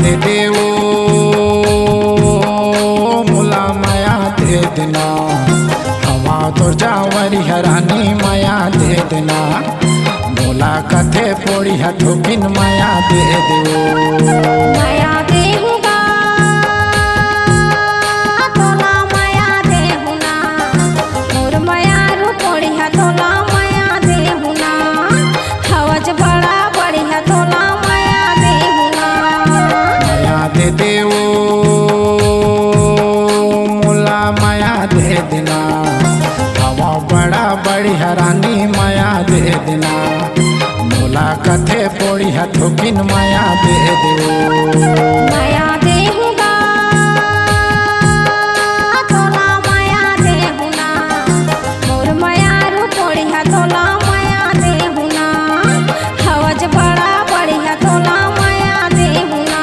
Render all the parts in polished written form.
दे देवो मुला माया दे देना, हवा तो जावरी हरानी माया दे देना, मोला कथे पोड़ी ठोकिन माया दे देवो। माया देहूँगा तोला माया देहुना, मोर माया रू पोड़िया तोला माया देहुना, हवज बड़ा बढ़िया तोला माया देहुना। माया दे देवो मुला माया दे देना, हवा बड़ा बड़ी हरानी माया दे देना, मोला कथे पोड़ी ठोकिन माया दे देवो। माया देहूँगा तोला माया देहुना, मोर माया रू पोड़िया तोला माया देहुना, हवज बड़ा बढ़िया तोला माया देहुना।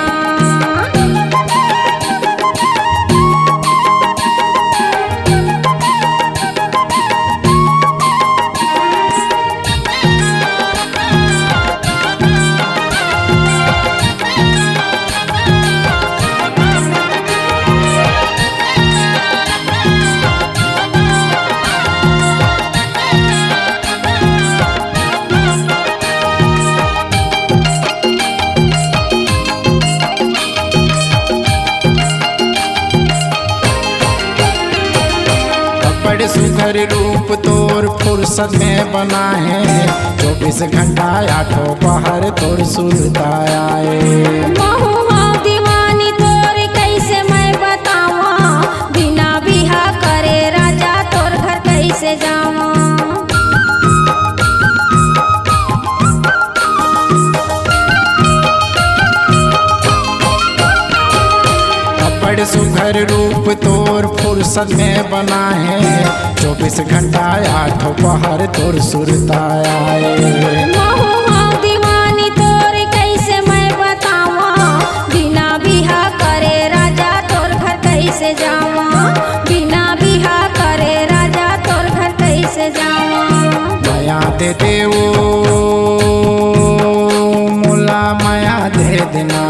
बड़े सुघर रूप तोर फुर्सत में बना है, 24 घंटा आठों पहर तोर सुरता आए। महुआ दीवानी तोर कैसे मैं बतावा, बिना बिहा करे राजा तोर घर कैसे जावा। बड़े सुघर रूप तोर फुर्सत में बना है, 24 घंटा आठों पहर तोर सुरता आए। महुआ दीवानी तोर कैसे मैं बतावा, बिना बिहा करे राजा तोर घर कैसे जावा, बिना बिहा करे राजा तोर घर कैसे जावा। माया दे देवो मुला माया दे देना,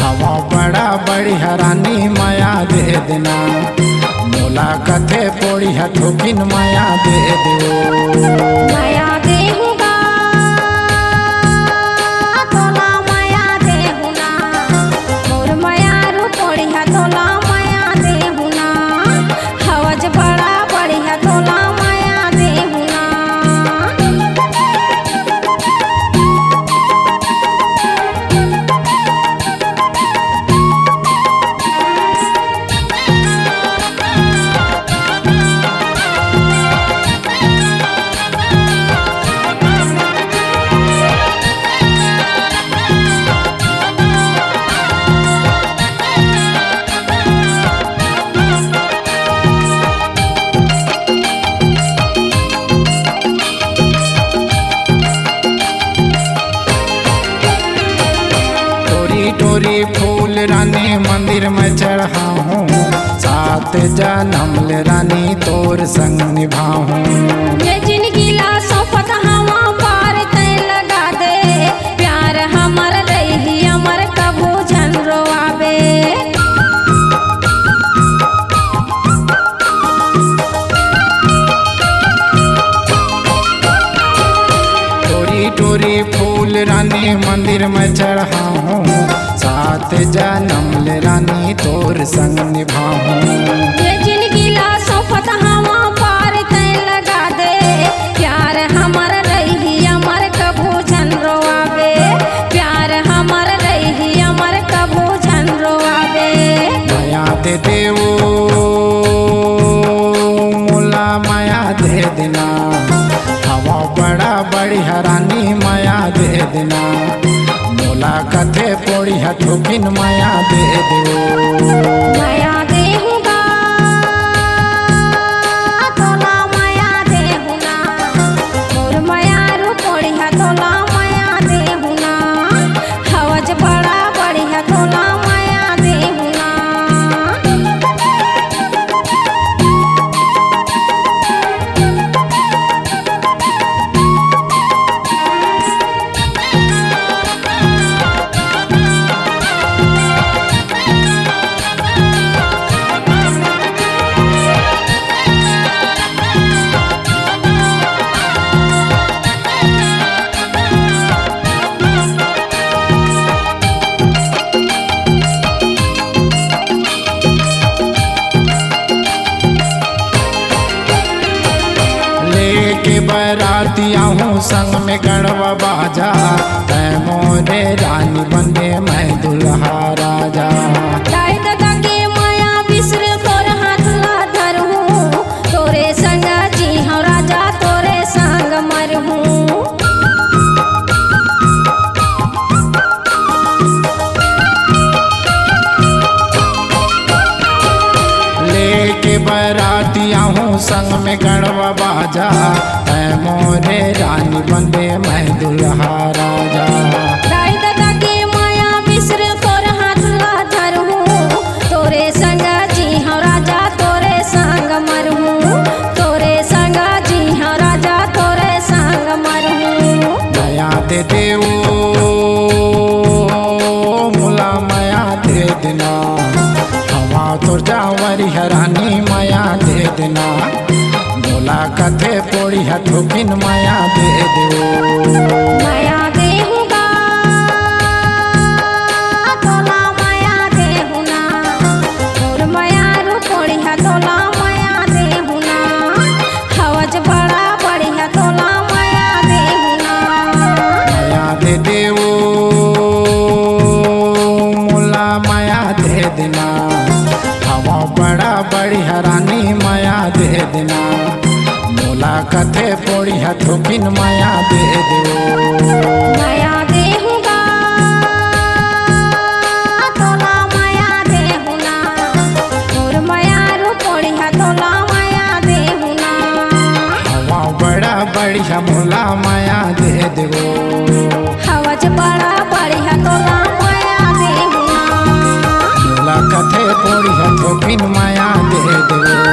हवा बड़ा बड़ी हरानी माया दे देना, मोला कथे पोड़ी ठोकिन माया दे देवो। माया देहूँगा तोला माया देहुना, मोर माया रू पोड़िया तोला माया देहुना, हवज बड़ा बढ़िया तोला माया देहुना। टोरी फूल रानी मंदिर में चढ़ाऊं, 7 जन्म ले रानी तोर संग निभाऊं। ये जिंदगी ला सोफत हवा पार तय लगा दे, प्यार हमर रही अमर कबू जन रोआवे। टोरी फूल रानी मंदिर में चढ़ाऊं, 7 जन्म ले रानी तोर संग निभाऊं। ये जिंदगी ला सोफत हवा पार तय लगा दे, प्यार हमर रही अमर कबू जन रोआवे, प्यार हमर रही अमर कबू जन रोआवे। माया दे देवो मुला माया दे देना, हवा बड़ा बड़ी हरानी माया दे देना, मोला कथे पोड़ी ठोकिन माया दे देवो। माया देहूँगा तोला माया देहुना, मोर माया रू पोड़िया तोला माया देहुना, हवज बड़ा बढ़िया तोला माया देहुना। संग में गणवा बाजा, तै मोरे रानी बंदे मैं दुल्हा राजा। दाई दादा के माया बिसर तोर हाथ ला धरहूँ, तोरे संग जी हाँ राजा तोरे संग मरहूँ। लेके बरातिया हूँ संग में गणवा बाजा, तै मोरे रानी बंदे मैं दुल्हा राजा। दाई दादा के माया बिसर तोर हाथ ला धरहूँ, तोरे संग जी हाँ राजा तोरे संग मरहूँ। तोरे संग जी हाँ राजा तोरे संग मरहूँ। माया दे देवो मुला माया दे देना, हवा तोर जावरी हरानी माया दे देना। मोला कथे पोड़ी हथोकिन माया दे देवो। माया देहूँगा तोला माया देहुना, तोर माया रू पोड़िया तोला माया देहुना। हवज बड़ा बढ़िया तोला माया देहुना। माया दे देवो मुला माया दे देना, हवा बड़ा बड़ी हरानी माया दे देना। मोला कथे पोड़ी हथोकिन माया दे देवो। माया देहूँगा तोला माया देहुना, तोर माया रू पोड़िया तोला माया देहुना। हवा बड़ा बढ़िया मोला माया दे देवो। हवज बड़ा बढ़िया तोला माया देहुना। मोला कथे पोड़ी हथोकिन माया दे देवो।